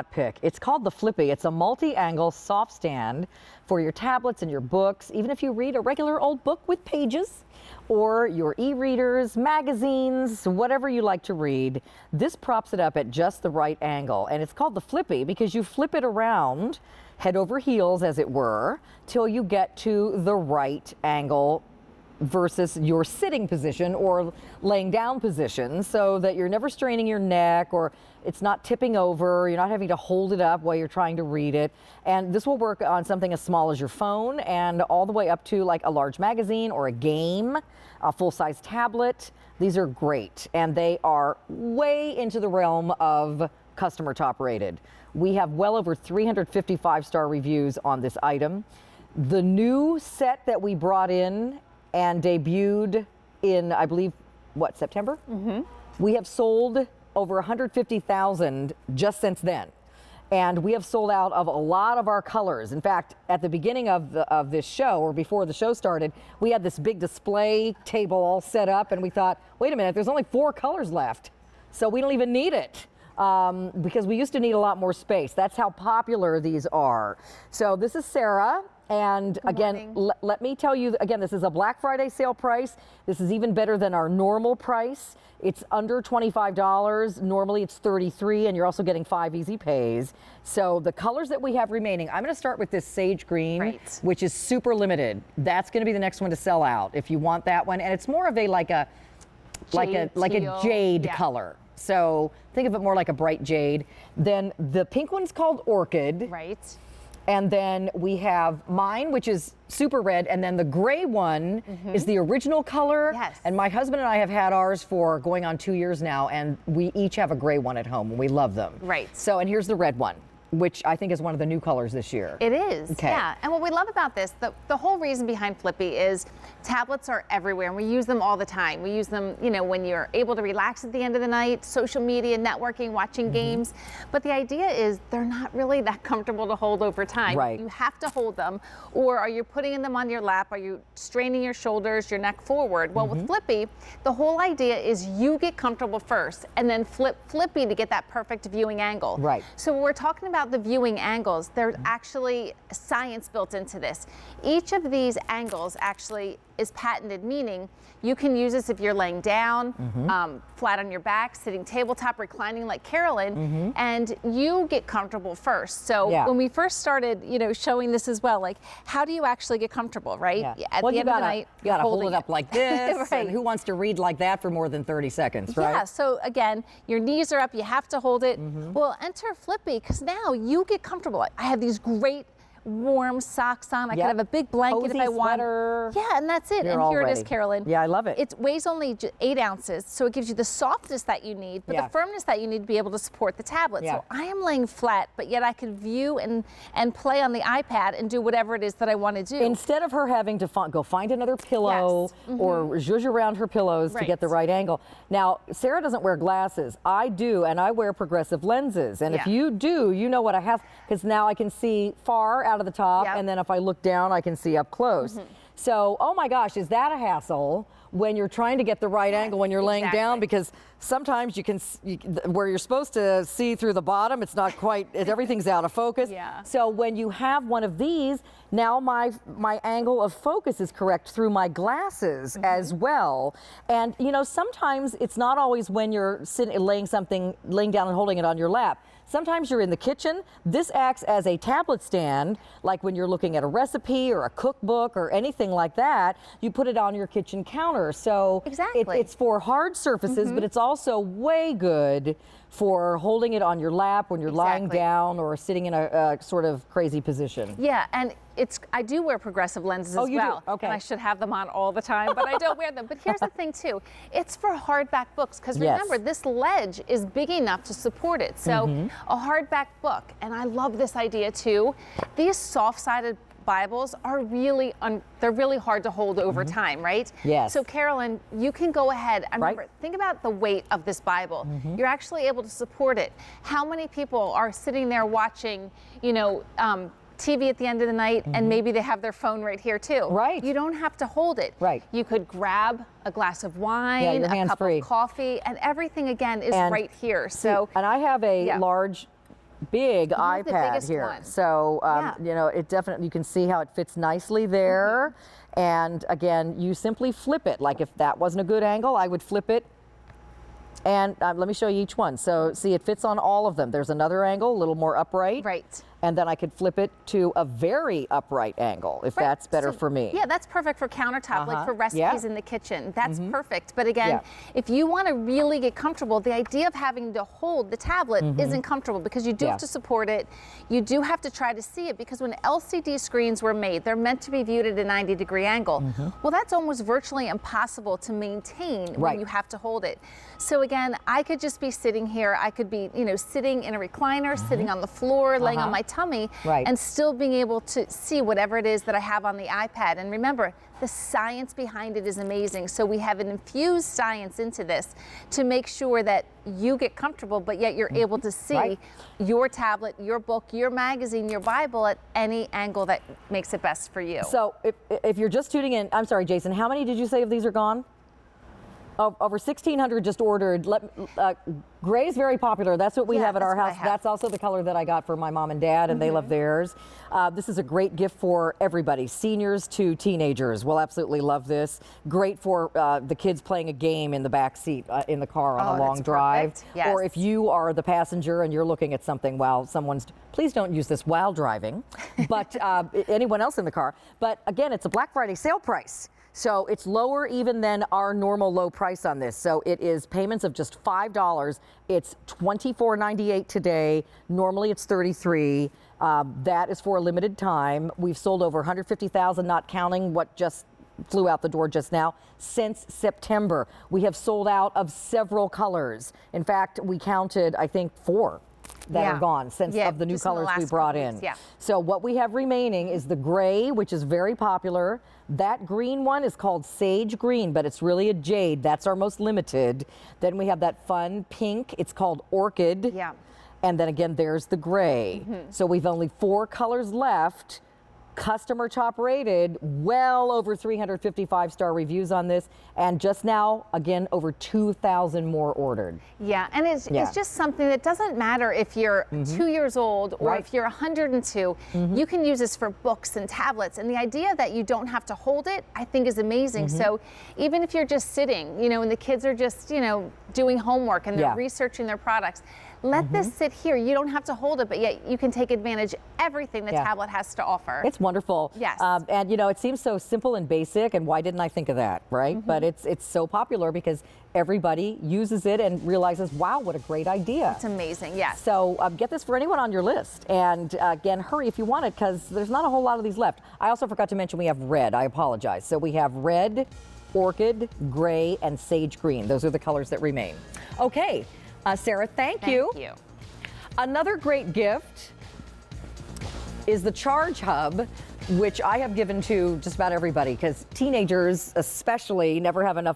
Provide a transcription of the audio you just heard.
Pick. It's called the Flippy. It's a multi-angle soft stand for your tablets and your books, even if you read a regular old book with pages, or your e-readers, magazines, whatever you like to read. This props it up at just the right angle, and it's called the Flippy because you flip it around, head over heels as it were, till you get to the right angle versus your sitting position or laying down position, so that you're never straining your neck, or it's not tipping over, you're not having to hold it up while you're trying to read it. And this will work on something as small as your phone and all the way up to like a large magazine or a game, a full-size tablet. These are great, and they are way into the realm of customer top rated. We have well over 350 5-star reviews on this item. The new set that we brought in and debuted in, I believe, what, September? We have sold over 150,000 just since then. And we have sold out of a lot of our colors. In fact, at the beginning of this show, or before the show started, we had this big display table all set up, and we thought, wait a minute, there's only 4 colors left, so we don't even need it. Because we used to need a lot more space. That's how popular these are. So this is Sarah. And again, let me tell you, again, this is a Black Friday sale price. This is even better than our normal price. It's under $25. Normally it's $33, and you're also getting 5 easy pays. So the colors that we have remaining, I'm going to start with this sage green, which is super limited. That's going to be the next one to sell out if you want that one. And it's more of a like a jade color. So think of it more like a bright jade. Then the pink one's called Orchid. And then we have mine, which is super red, and then the gray one is the original color. And my husband and I have had ours for going on 2 years now, and we each have a gray one at home, and we love them. So, and here's the red one, which I think is one of the new colors this year. It is, yeah. And what we love about this, the whole reason behind Flippy is tablets are everywhere, and we use them all the time. We use them, you know, when you're able to relax at the end of the night, social media, networking, watching games. But the idea is they're not really that comfortable to hold over time. You have to hold them, or are you putting them on your lap? Are you straining your shoulders, your neck forward? Well, with Flippy, the whole idea is you get comfortable first, and then flip Flippy to get that perfect viewing angle. So when we're talking about the viewing angles, there's actually science built into this. Each of these angles actually is patented, meaning you can use this if you're laying down, flat on your back, sitting tabletop, reclining like Carolyn, and you get comfortable first. So when we first started, you know, showing this as well, like how do you actually get comfortable, right? At the end of the night, you gotta hold it up like this, and who wants to read like that for more than 30 seconds, right? Yeah, so again, your knees are up, you have to hold it. Well, enter Flippy, because now you get comfortable. I have these great warm socks on. I can have a big blanket if I want. Yeah, and that's it. And here it is, Carolyn. Yeah, I love it. It weighs only 8 ounces, so it gives you the softness that you need, but the firmness that you need to be able to support the tablet. So I am laying flat, but yet I can view and play on the iPad and do whatever it is that I want to do. Instead of her having to go find another pillow or zhuzh around her pillows to get the right angle. Now, Sarah doesn't wear glasses. I do, and I wear progressive lenses. And if you do, you know what I have, because now I can see far out of the top, and then if I look down, I can see up close. So, oh my gosh, is that a hassle when you're trying to get the right angle when you're laying down? Because sometimes you can, where you're supposed to see through the bottom, it's not quite, everything's out of focus. So when you have one of these, now my angle of focus is correct through my glasses as well. And you know, sometimes it's not always when you're laying down and holding it on your lap. Sometimes you're in the kitchen. This acts as a tablet stand, like when you're looking at a recipe or a cookbook or anything like that. You put it on your kitchen counter. So it's for hard surfaces, but it's also way good for holding it on your lap when you're lying down or sitting in a sort of crazy position. Yeah, and I do wear progressive lenses as well. And I should have them on all the time, but I don't wear them. But here's the thing too, it's for hardback books, because remember, this ledge is big enough to support it. So a hardback book, and I love this idea too, these soft-sided Bibles are really, they're really hard to hold over time, right? So Carolyn, you can go ahead and remember, think about the weight of this Bible. You're actually able to support it. How many people are sitting there watching, you know, TV at the end of the night, and maybe they have their phone right here too. You don't have to hold it. You could grab a glass of wine, a cup of coffee, and everything again is right here. So, and I have a large big You have the iPad biggest here. one. So, Yeah. you know, it definitely, you can see how it fits nicely there. And again, you simply flip it. Like if that wasn't a good angle, I would flip it. And let me show you each one. So see, it fits on all of them. There's another angle, a little more upright. Right. And then I could flip it to a very upright angle if Right. that's better So, for me. Yeah, that's perfect for countertop, like for recipes Yeah. in the kitchen. That's perfect. But again, Yeah. if you want to really get comfortable, the idea of having to hold the tablet isn't comfortable because you do Yeah. have to support it. You do have to try to see it because when LCD screens were made, they're meant to be viewed at a 90-degree angle. Well, that's almost virtually impossible to maintain when Right. you have to hold it. So again, I could just be sitting here. I could be, you know, sitting in a recliner, sitting on the floor, laying on my tummy, Right. and still being able to see whatever it is that I have on the iPad. And remember, the science behind it is amazing. So we have an infused science into this to make sure that you get comfortable, but yet you're able to see Right. your tablet, your book, your magazine, your Bible at any angle that makes it best for you. So if you're just tuning in, I'm sorry, Jason, how many did you say of these are gone? Over 1,600 just ordered. Gray is very popular. That's what we Yeah, have at our that's what I house. have. That's also the color that I got for my mom and dad, and they love theirs. This is a great gift for everybody, seniors to teenagers. Will absolutely love this. Great for the kids playing a game in the back seat in the car on Oh, a long that's drive. perfect. Yes. Or if you are the passenger and you're looking at something while someone's, please don't use this while driving, but anyone else in the car. But again, it's a Black Friday sale price. So it's lower even than our normal low price on this. So it is payments of just $5. It's $24.98 today. Normally it's $33. That is for a limited time. We've sold over 150,000, not counting what just flew out the door just now, since September. We have sold out of several colors. In fact, we counted, I think, 4 that Yeah. are gone since Yeah, of the new just in the colors we last brought couple in. weeks, yeah. So what we have remaining is the gray, which is very popular. That green one is called Sage Green, but it's really a jade. That's our most limited. Then we have that fun pink. It's called Orchid. Yeah. And then again, there's the gray. So we've only 4 colors left. Customer top rated, well over 355-star reviews on this, and just now, again, over 2,000 more ordered. Yeah, and it's just something that doesn't matter if you're 2 years old or Right. if you're 102. You can use this for books and tablets. And the idea that you don't have to hold it, I think is amazing. So even if you're just sitting, you know, and the kids are just, you know, doing homework and they're Yeah. researching their products, let this sit here. You don't have to hold it, but yet you can take advantage of everything the Yeah. tablet has to offer. It's wonderful. Yes. And you know, it seems so simple and basic, and why didn't I think of that, right? But it's so popular because everybody uses it and realizes, wow, what a great idea. It's amazing, yes. So get this for anyone on your list. And again, hurry if you want it because there's not a whole lot of these left. I also forgot to mention we have red. I apologize. So we have red, orchid, gray, and sage green. Those are the colors that remain. Okay, Sarah, thank you. Thank you. Another great gift is the Charge Hub, which I have given to just about everybody because teenagers especially never have enough